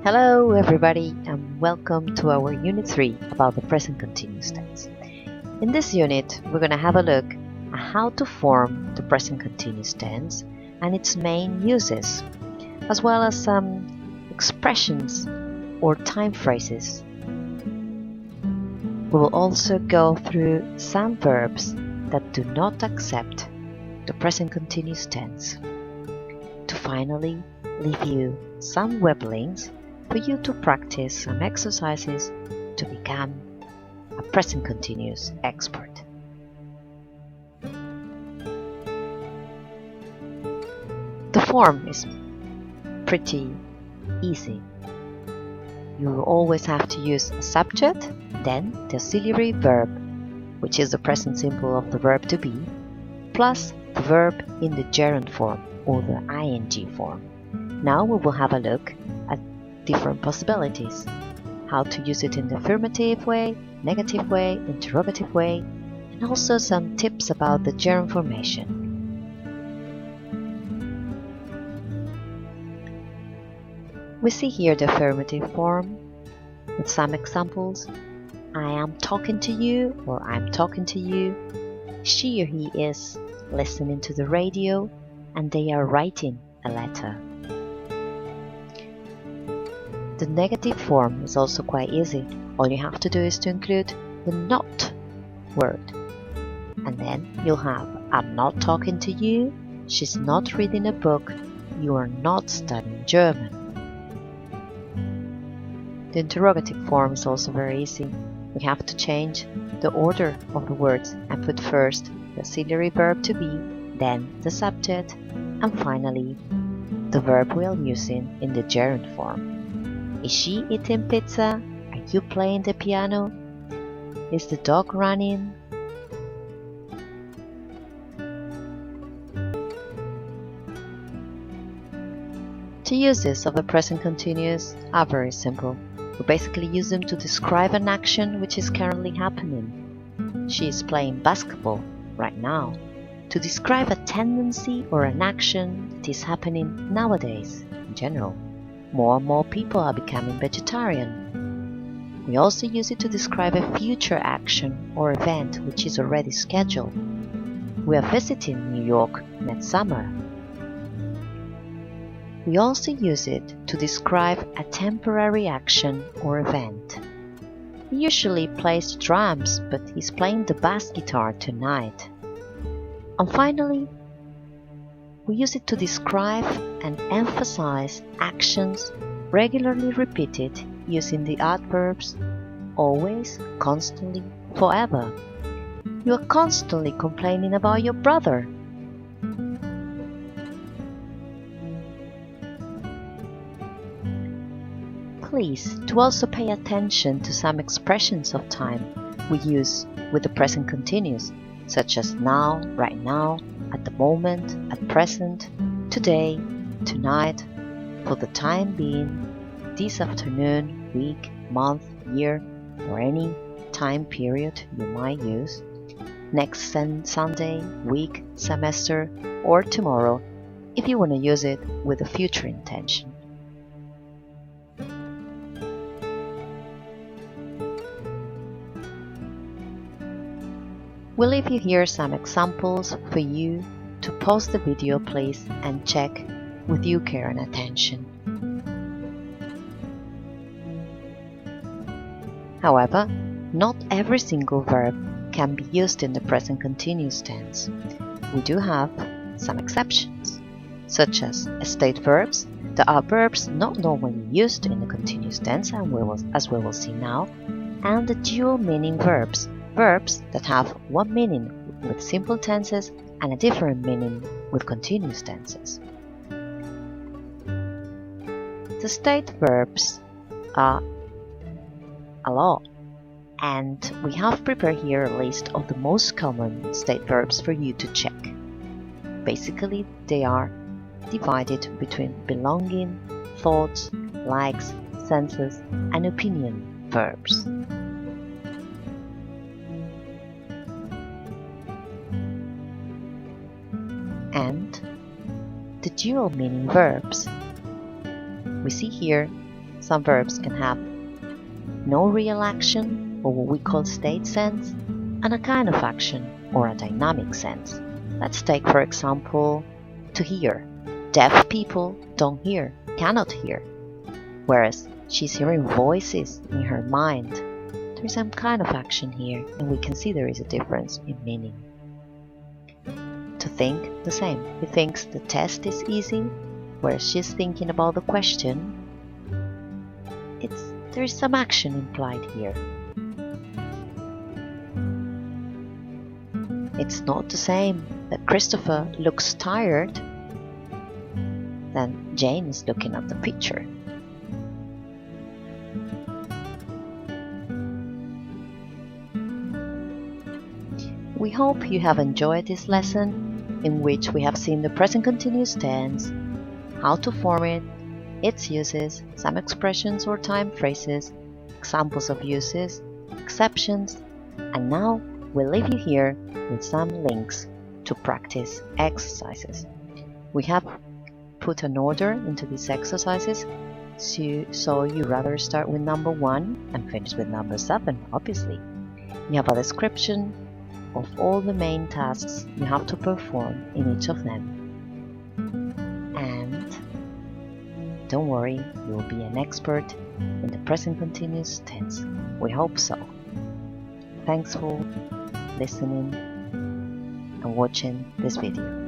Hello everybody and welcome to our Unit 3 about the present continuous tense. In this unit, we're going to have a look at how to form the present continuous tense and its main uses, as well as some expressions or time phrases. We will also go through some verbs that do not accept the present continuous tense, to finally leave you some web links for you to practice some exercises to become a present continuous expert. The form is pretty easy. You will always have to use a subject, then the auxiliary verb, which is the present simple of the verb to be, plus the verb in the gerund form or the ing form. Now we will have a look at different possibilities, how to use it in the affirmative way, negative way, interrogative way, and also some tips about the gerund formation. We see here the affirmative form with some examples. I am talking to you, or I'm talking to you. She or he is listening to the radio, and they are writing a letter. The negative form is also quite easy. All you have to do is to include the not word. And then you'll have I'm not talking to you, she's not reading a book, you are not studying German. The interrogative form is also very easy. We have to change the order of the words and put first the auxiliary verb to be, then the subject, and finally the verb we are using in the gerund form. Is she eating pizza? Are you playing the piano? Is the dog running? The uses of the present continuous are very simple. We basically use them to describe an action which is currently happening. She is playing basketball right now. To describe a tendency or an action that is happening nowadays in general. More and more people are becoming vegetarian. We also use it to describe a future action or event which is already scheduled. We are visiting New York next summer. We also use it to describe a temporary action or event. He usually plays drums, but he's playing the bass guitar tonight. And finally, we use it to describe and emphasize actions regularly repeated using the adverbs always, constantly, forever. You are constantly complaining about your brother. Please do also pay attention to some expressions of time we use with the present continuous, such as now, right now, at the moment, at present, today, tonight, for the time being, this afternoon, week, month, year, or any time period you might use, next Sunday, week, semester, or tomorrow, if you want to use it with a future intention. We'll leave you here some examples for you to pause the video, please, and check with due care and attention. However, not every single verb can be used in the present continuous tense. We do have some exceptions, such as estate verbs that are verbs not normally used in the continuous tense, as we will see now, and the dual meaning verbs, verbs that have one meaning with simple tenses and a different meaning with continuous tenses. The state verbs are a lot, and we have prepared here a list of the most common state verbs for you to check. Basically, they are divided between belonging, thoughts, likes, senses, and opinion verbs. And the dual meaning verbs. We see here Some verbs can have no real action, or what we call state sense, and a kind of action, or a dynamic sense. Let's take, for example, to hear. Deaf people don't hear, cannot hear, whereas she's hearing voices in her mind. There is some kind of action here, and we can see there is a difference in meaning. To think, the same. He thinks the test is easy, whereas she's thinking about the question. There is some action implied here. It's not the same that Christopher looks tired than Jane is looking at the picture. We hope you have enjoyed this lesson, in which we have seen the present continuous tense, how to form it, its uses, some expressions or time phrases, examples of uses, exceptions, and now we'll leave you here with some links to practice exercises. We have put an order into these exercises, so you rather start with number 1 and finish with number 7, obviously. You have a description of all the main tasks you have to perform in each of them. And don't worry, you will be an expert in the present continuous tense. We hope so. Thanks for listening and watching this video.